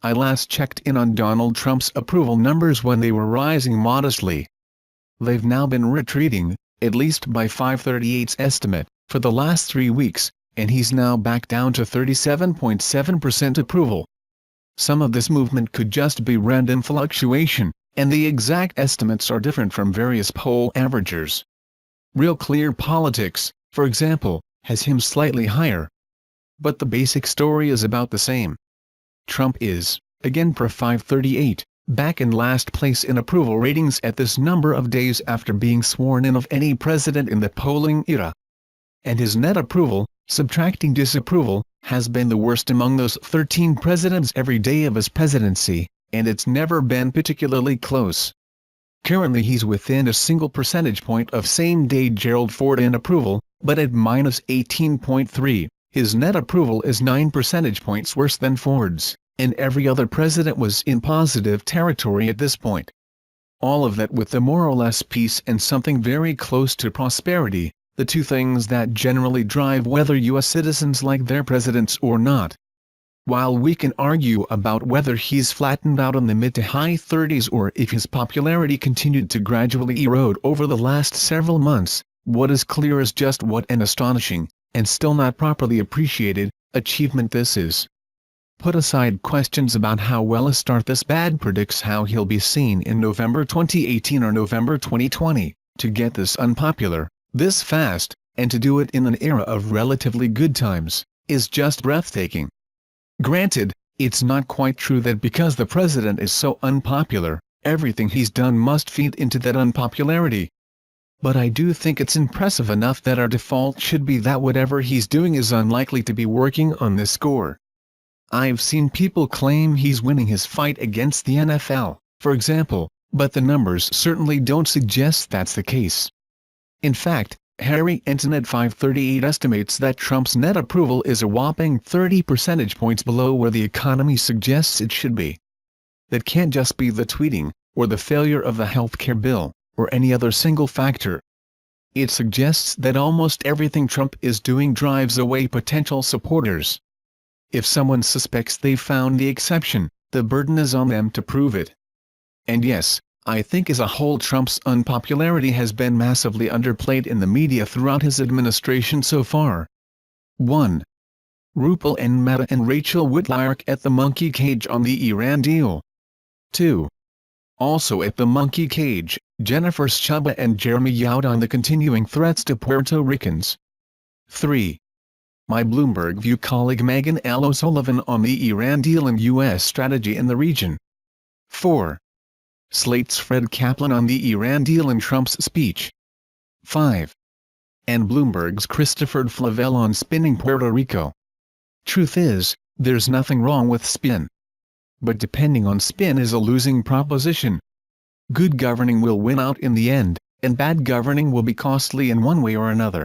I last checked in on Donald Trump's approval numbers when they were rising modestly. They've now been retreating, at least by FiveThirtyEight's estimate, for the last 3 weeks, and he's now back down to 37.7% approval. Some of this movement could just be random fluctuation, and the exact estimates are different from various poll averagers. RealClearPolitics, for example, has him slightly higher. But the basic story is about the same. Trump is, again per FiveThirtyEight, back in last place in approval ratings at this number of days after being sworn in of any president in the polling era. And his net approval, subtracting disapproval, has been the worst among those 13 presidents every day of his presidency, and it's never been particularly close. Currently he's within a single percentage point of same-day Gerald Ford in approval, but at minus 18.3, his net approval is 9 percentage points worse than Ford's, and every other president was in positive territory at this point. All of that with the more or less peace and something very close to prosperity, the two things that generally drive whether U.S. citizens like their presidents or not. While we can argue about whether he's flattened out in the mid to high 30s or if his popularity continued to gradually erode over the last several months, what is clear is just what an astonishing, and still not properly appreciated, achievement this is. Put aside questions about how well a start this bad predicts how he'll be seen in November 2018 or November 2020, to get this unpopular, this fast, and to do it in an era of relatively good times, is just breathtaking. Granted, it's not quite true that because the president is so unpopular, everything he's done must feed into that unpopularity. But I do think it's impressive enough that our default should be that whatever he's doing is unlikely to be working on this score. I've seen people claim he's winning his fight against the NFL, for example, but the numbers certainly don't suggest that's the case. In fact, Harry Enton at FiveThirtyEight estimates that Trump's net approval is a whopping 30 percentage points below where the economy suggests it should be. That can't just be the tweeting, or the failure of the healthcare bill, or any other single factor. It suggests that almost everything Trump is doing drives away potential supporters. If someone suspects they've found the exception, the burden is on them to prove it. And yes, I think as a whole Trump's unpopularity has been massively underplayed in the media throughout his administration so far. 1. Rupal and Mehta and Rachel Whitlark at the monkey cage on the Iran deal. 2. Also at the monkey cage, Jennifer Schuba and Jeremy Yaud on the continuing threats to Puerto Ricans. 3. My Bloomberg View colleague Megan L. O'Sullivan on the Iran deal and U.S. strategy in the region. 4. Slate's Fred Kaplan on the Iran deal and Trump's speech. 5. And Bloomberg's Christopher Flavelle on spinning Puerto Rico. Truth is, there's nothing wrong with spin. But depending on spin is a losing proposition. Good governing will win out in the end, and bad governing will be costly in one way or another.